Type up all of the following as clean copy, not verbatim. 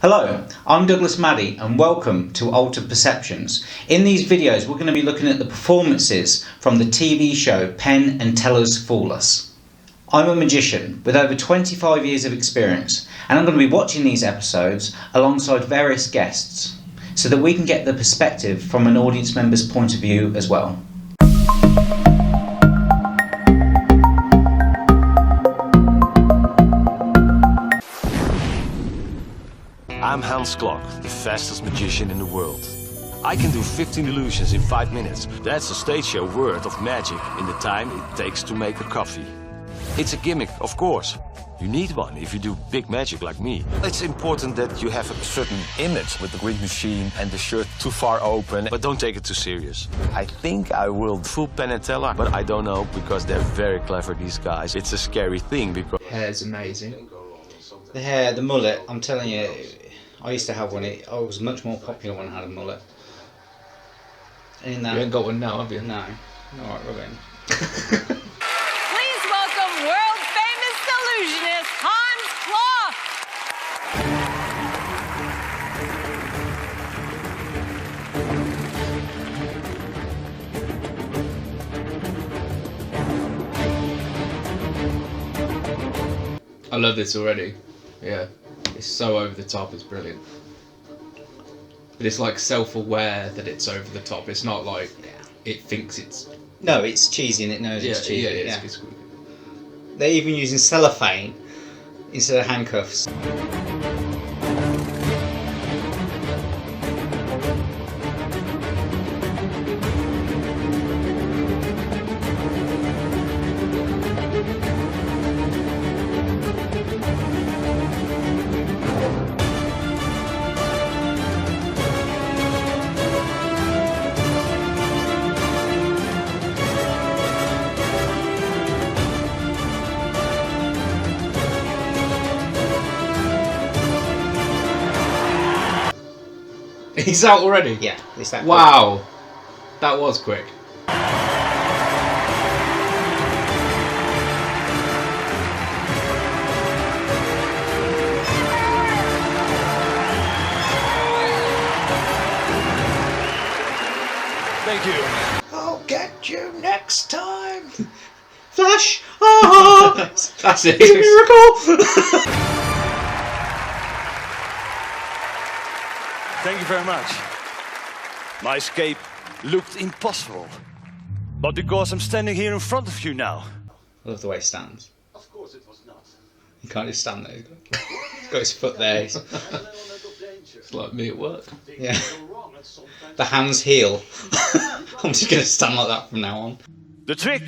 Hello, I'm Douglas Maddy and welcome to Altered Perceptions. In these videos we're going to be looking at the performances from the TV show Penn and Teller's Fool Us. I'm a magician with over 25 years of experience and I'm going to be watching these episodes alongside various guests so that we can get the perspective from an audience member's point of view as well. I'm HANS KLOK, the fastest magician in the world. I can do 15 illusions in 5 minutes. That's a stage show worth of magic in the time it takes to make a coffee. It's a gimmick, of course. You need one if you do big magic like me. It's important that you have a certain image with the green machine and the shirt too far open, but don't take it too serious. I think I will fool Penn and Teller, but I don't know because they're very clever, these guys. It's a scary thing because... Hair's amazing. The hair, the mullet, I'm telling you, I used to have one. I was much more popular when I had a mullet. In that, You ain't got one now, have you? no. Alright, Robin. Please welcome world famous illusionist Hans KLOK. I love this already. Yeah. It's so over the top, it's brilliant. But it's like self-aware that it's over the top. It's not like it thinks it's... No, it's cheesy and it knows it's cheesy. Yeah, it's They're even using cellophane instead of handcuffs. He's out already? Yeah, it's that Wow. That was quick. Thank you. I'll get you next time. Flash! Oh, That's it. it's a miracle! Thank you very much. My escape looked impossible. But because I'm standing here in front of you now. I love the way he stands. Of course it was not. He can't just stand there. He's got his foot there. It's like me at work. Yeah. The hands heel. I'm just going to stand like that from now on. The trick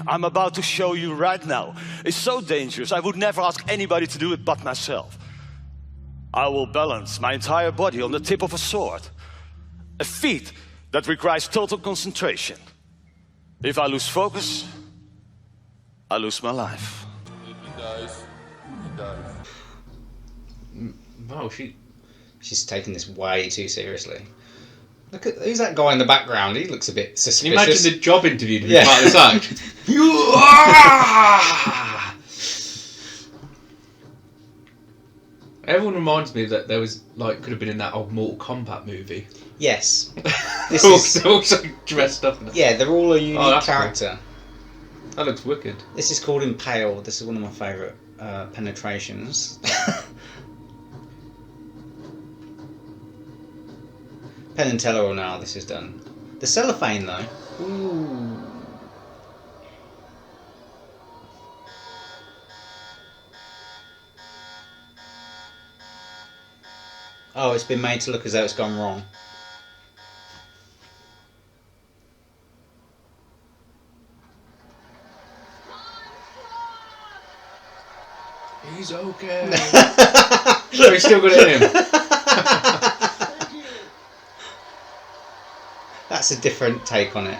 I'm about to show you right now is so dangerous I would never ask anybody to do it but myself. I will balance my entire body on the tip of a sword. A feat that requires total concentration. If I lose focus, I lose my life. He dies. Wow, She's taking this way too seriously. Look at who's that guy in the background? He looks a bit suspicious. Can you imagine the job interview to be Yeah. part of this act? Everyone reminds me that there was, like, could have been in that old Mortal Kombat movie. Yes. They're also dressed up in it. Yeah, they're all a unique that's cool. character. That looks wicked. This is called Impale. This is one of my favourite penetrations. Penn and Teller will know how this is done. The cellophane though. Ooh. Oh, it's been made to look as though it's gone wrong. He's okay. So he's still got it in him. That's a different take on it.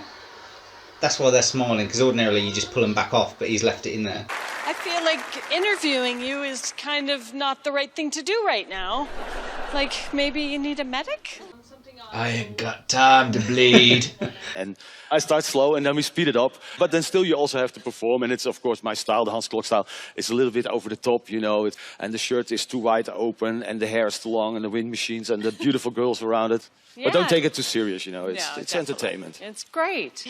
That's why they're smiling, because ordinarily you just pull them back off, but he's left it in there. I feel like interviewing you is kind of not the right thing to do right now. Like maybe you need a medic? I ain't got time to bleed. And I start slow and then we speed it up. But then still you also have to perform. And it's of course my style, the Hans Klok style. It's a little bit over the top, you know. And the shirt is too wide open and the hair is too long and the wind machines and the beautiful girls around it. Yeah. But don't take it too serious, you know. It's definitely. entertainment. It's great.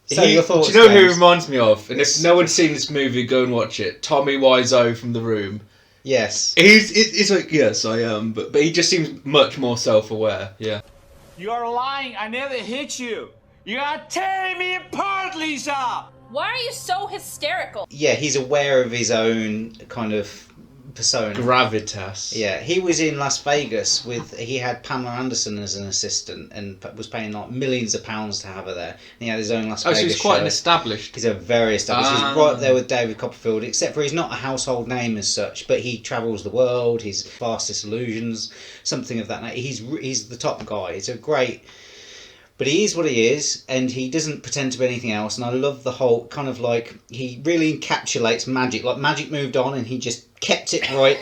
So your thoughts, do you know who he James? reminds me of? And if no one's seen this movie, go and watch it. Tommy Wiseau from The Room. Yes. He's like, yes, I am. But he just seems much more self-aware. Yeah. You are lying. I never hit you. You are tearing me apart, Lisa. Why are you so hysterical? Yeah, he's aware of his own kind of persona. Gravitas. Yeah, he was in Las Vegas he had Pamela Anderson as an assistant and was paying like millions of pounds to have her there. And he had his own Las Vegas So he's quite show. an established. He's a very established. He's right up there with David Copperfield, except for he's not a household name as such. But he travels the world. He's Fastest Illusions, something of that nature. He's the top guy. He's a great. But he is what he is, and he doesn't pretend to be anything else. And I love the whole kind of like he really encapsulates magic. Like magic moved on, and he just kept it right,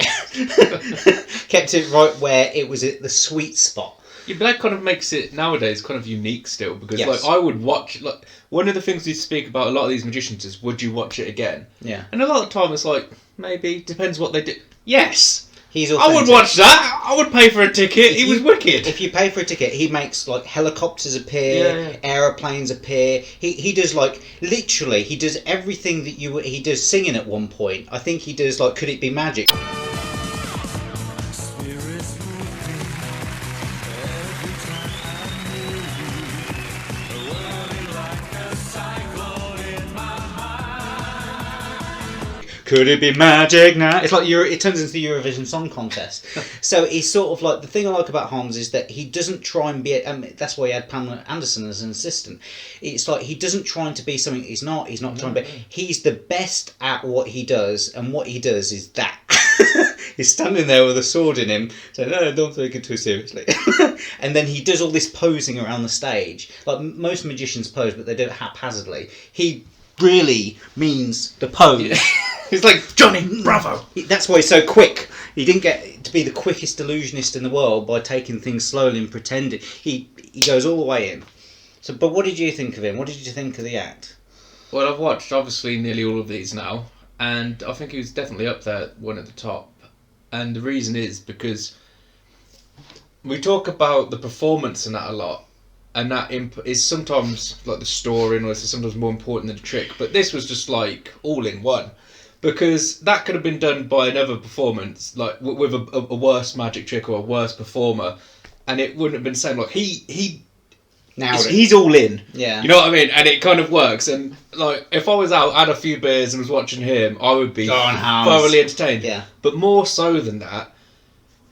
kept it right where it was at the sweet spot. Yeah, but that kind of makes it nowadays kind of unique still because Yes. like I would watch like one of the things we speak about a lot of these magicians is would you watch it again? Yeah, And a lot of the time it's like maybe depends what they do. Yes, he's. I Authentic. would watch that. I would pay for a ticket. He was wicked. If you pay for a ticket, he makes like helicopters appear, aeroplanes appear. He does like literally. He does everything that he does singing at one point. I think he does like Could It Be Magic? Could it be magic now? It's like it turns into the Eurovision Song Contest. So he's sort of like, the thing I like about Hans is that he doesn't try and be, that's why he had Pamela Anderson as an assistant. It's like he doesn't try to be something he's not trying to be. He's the best at what he does, and what he does is that. He's standing there with a sword in him, saying, no, don't take it too seriously. And then he does all this posing around the stage. Like most magicians pose, but they do it haphazardly. He really means the pose. It's like Johnny Bravo. That's why he's so quick. He didn't get to be the quickest illusionist in the world by taking things slowly and pretending. He goes all the way in. So, but what did you think of him? What did you think of the act? Well, I've watched obviously nearly all of these now, and I think he was definitely up there, one at the top. And the reason is because we talk about the performance and that a lot, and that is sometimes like the story, and it's sometimes more important than the trick. But this was just like all in one, because that could have been done by another performance, like with a worse magic trick or a worse performer, and it wouldn't have been the same. Like he's all in. Yeah. You know what I mean? And it kind of works. And like if I was out, had a few beers and was watching him, I would be thoroughly entertained. Yeah. But more so than that,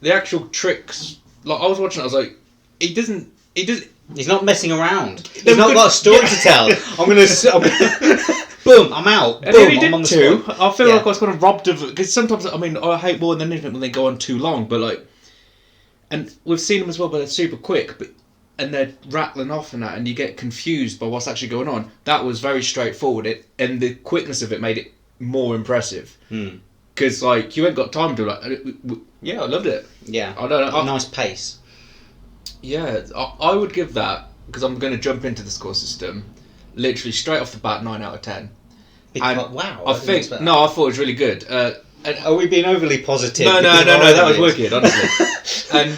the actual tricks. Like I was watching, I was like, he doesn't. He's not messing around. He's No, not but- got a story to tell. I'm gonna boom, I'm out. And Boom, he I'm did on the too. spot. I feel Yeah. like I was kind of robbed of it because sometimes I hate more than anything when they go on too long. But like, and we've seen them as well, but they're super quick. And they're rattling off and that, and you get confused by what's actually going on. That was very straightforward. And the quickness of it made it more impressive. Because like you ain't got time to yeah, I loved it. Yeah. I don't know. Nice pace. Yeah, I would give that, because I'm going to jump into the score system, literally straight off the bat 9 out of 10. Because, wow. I think expect that. no, I thought it was really good. And Are we being overly positive? no, because of our that was reviews? wicked, honestly. And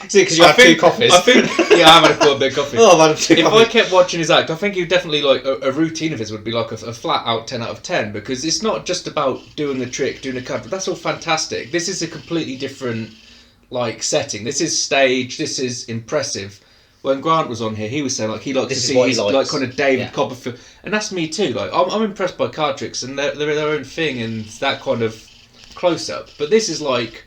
Is it because you I had think- 2 coffees? I think yeah, I had a big coffee. Oh, I've had 2 If I coffees. kept watching his act, I think he'd definitely like a routine of his would be like a flat out 10 out of 10, because it's not just about doing the trick, doing the card. That's all fantastic. This is a completely different like setting. This is stage. This is impressive. When Grant was on here, he was saying like he likes This to is see what he his, likes. like kind of David Yeah. Copperfield, and that's me too. Like I'm impressed by card tricks, and they're their own thing, and that kind of close up. But this is like,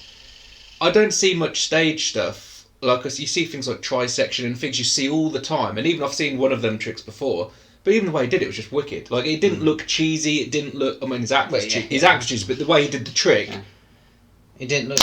I don't see much stage stuff. Like you see things like trisection and things you see all the time, and even I've seen one of them tricks before. But even the way he did it was just wicked. Like it didn't look cheesy. It didn't look. I mean, his act was cheesy, but the way he did the trick, It didn't look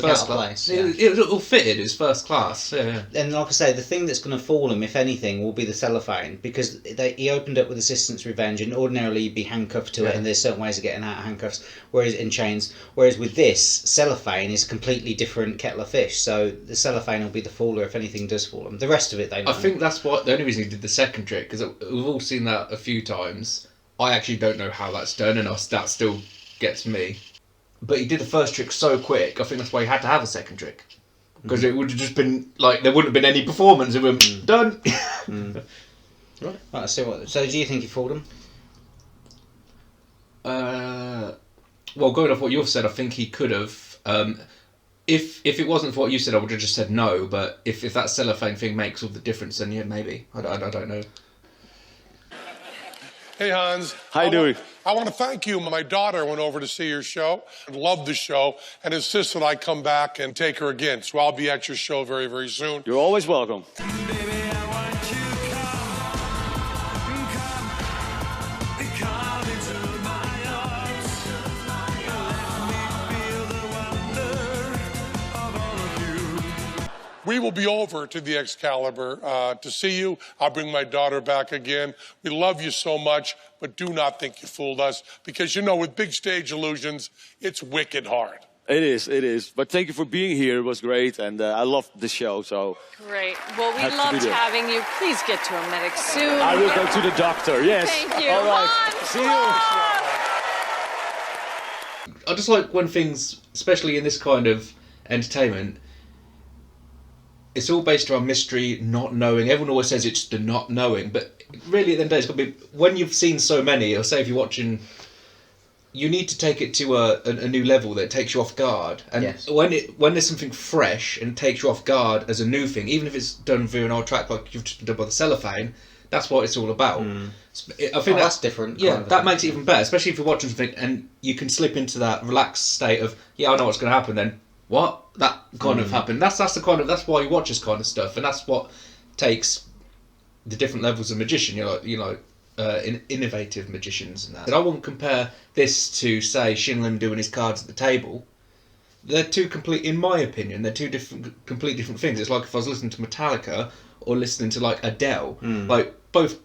First out of class. place. Yeah. It was all fitted. It was first class. Yeah. And like I say, the thing that's going to fool him, if anything, will be the cellophane, because he opened up with Assistant's Revenge, and ordinarily you'd be handcuffed to it, and there's certain ways of getting out of handcuffs, whereas in chains. Whereas with this, cellophane is a completely different kettle of fish. So the cellophane will be the fooler if anything does fool him. The rest of it, they know. I think that's what the only reason he did the second trick, because we've all seen that a few times. I actually don't know how that's done, and that still gets me. But he did the first trick so quick, I think that's why he had to have a second trick. Because it would have just been, like, there wouldn't have been any performance. It would have been done. Right, let's see what... So do you think he fooled him? Well, going off what you've said, I think he could have. If it wasn't for what you said, I would have just said no. But if that cellophane thing makes all the difference, then yeah, maybe. I don't know. Hey, Hans. How you doing? I want to thank you. My daughter went over to see your show and loved the show and insisted I come back and take her again. So I'll be at your show very, very soon. You're always welcome. We will be over to the Excalibur to see you. I'll bring my daughter back again. We love you so much, but do not think you fooled us, because, you know, with big stage illusions, it's wicked hard. It is. But thank you for being here. It was great, and I loved the show. So Great. Well, we Have to be loved there. having you. Please get to a medic soon. I will go to the doctor. Yes. Thank you. All right. Hans See you. Klok! I just like when things, especially in this kind of entertainment, it's all based around mystery, not knowing. Everyone always says it's the not knowing, but really at the end of the day, it's got to be, when you've seen so many, or say if you're watching, you need to take it to a new level that takes you off guard. And Yes. when there's something fresh and takes you off guard as a new thing, even if it's done through an old track like you've just done by the cellophane, that's what it's all about. I think that's different. Yeah, kind of that thing. makes it even better, especially if you're watching something and you can slip into that relaxed state of, yeah, I know what's going to happen then. What? That kind of happened. That's that's why you watch this kind of stuff, and that's what takes the different levels of magician. Innovative magicians and that. And I wouldn't compare this to, say, Shinlim doing his cards at the table. They're in my opinion, they're two completely different things. It's like if I was listening to Metallica or listening to like Adele, like both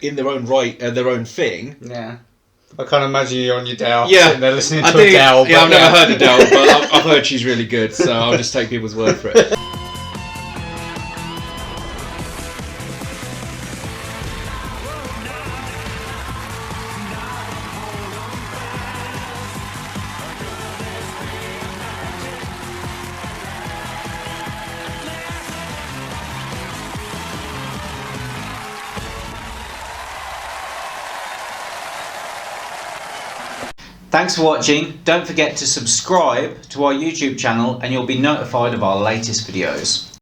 in their own right, their own thing. Yeah. I can't imagine you on your Dell Yeah, sitting there listening to I think, Adele. Yeah, I've never heard Adele, but I've heard she's really good, so I'll just take people's word for it. Thanks for watching. Don't forget to subscribe to our YouTube channel and you'll be notified of our latest videos.